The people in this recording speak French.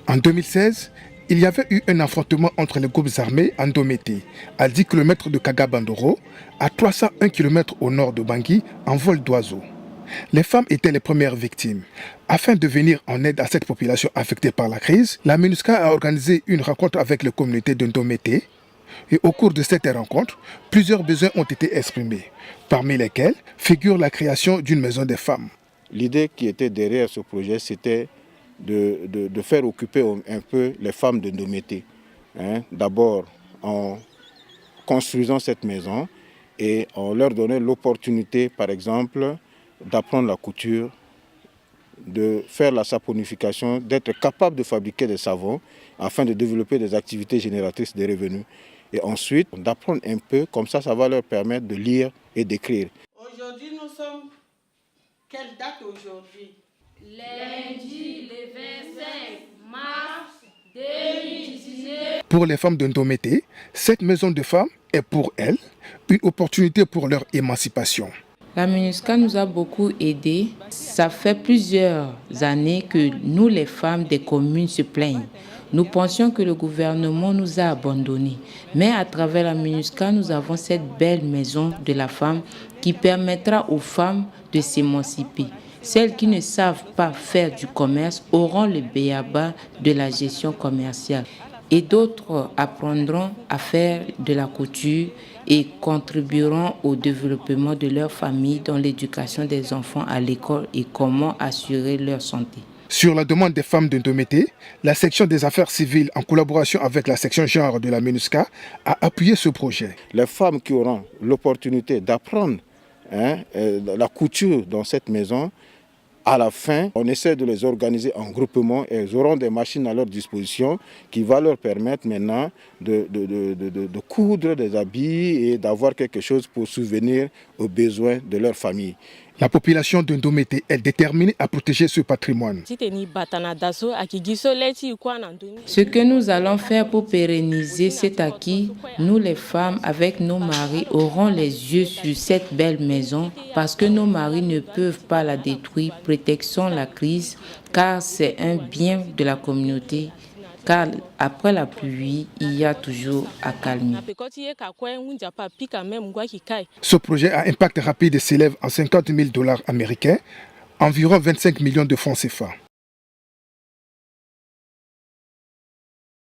En 2016, il y avait eu un affrontement entre les groupes armés en Ndomete, à 10 km de Kagabandoro, à 301 km au nord de Bangui, en vol d'oiseau. Les femmes étaient les premières victimes. Afin de venir en aide à cette population affectée par la crise, la MINUSCA a organisé une rencontre avec les communautés de Ndomete. Et au cours de cette rencontre, plusieurs besoins ont été exprimés, parmi lesquels figure la création d'une maison des femmes. L'idée qui était derrière ce projet, c'était de faire occuper un peu les femmes de Ndomete. D'abord en construisant cette maison et on leur donnait l'opportunité, par exemple, d'apprendre la couture, de faire la saponification, d'être capable de fabriquer des savons afin de développer des activités génératrices de revenus. Et ensuite, d'apprendre un peu, comme ça va leur permettre de lire et d'écrire. Aujourd'hui, nous sommes... Quelle date aujourd'hui? Lundi, le 25 mars 2019. Pour les femmes de Ndomete, cette maison de femmes est pour elles une opportunité pour leur émancipation. La MINUSCA nous a beaucoup aidés. Ça fait plusieurs années que nous, les femmes des communes, se plaignent. Nous pensions que le gouvernement nous a abandonnés. Mais à travers la MINUSCA, nous avons cette belle maison de la femme qui permettra aux femmes de s'émanciper. Celles qui ne savent pas faire du commerce auront le b.a.-ba de la gestion commerciale. Et d'autres apprendront à faire de la couture et contribueront au développement de leur famille dans l'éducation des enfants à l'école et comment assurer leur santé. Sur la demande des femmes de Ndomete, la section des affaires civiles, en collaboration avec la section genre de la MINUSCA, a appuyé ce projet. Les femmes qui auront l'opportunité d'apprendre la couture dans cette maison, à la fin, on essaie de les organiser en groupement et elles auront des machines à leur disposition qui vont leur permettre maintenant de coudre des habits et d'avoir quelque chose pour subvenir aux besoins de leur famille. La population de Ndomete est déterminée à protéger ce patrimoine. Ce que nous allons faire pour pérenniser cet acquis, nous les femmes avec nos maris aurons les yeux sur cette belle maison parce que nos maris ne peuvent pas la détruire. Protégeons la crise car c'est un bien de la communauté. Car après la pluie, il y a toujours accalmie. Ce projet à impact rapide s'élève à $50 000 américains, environ 25 millions de francs CFA.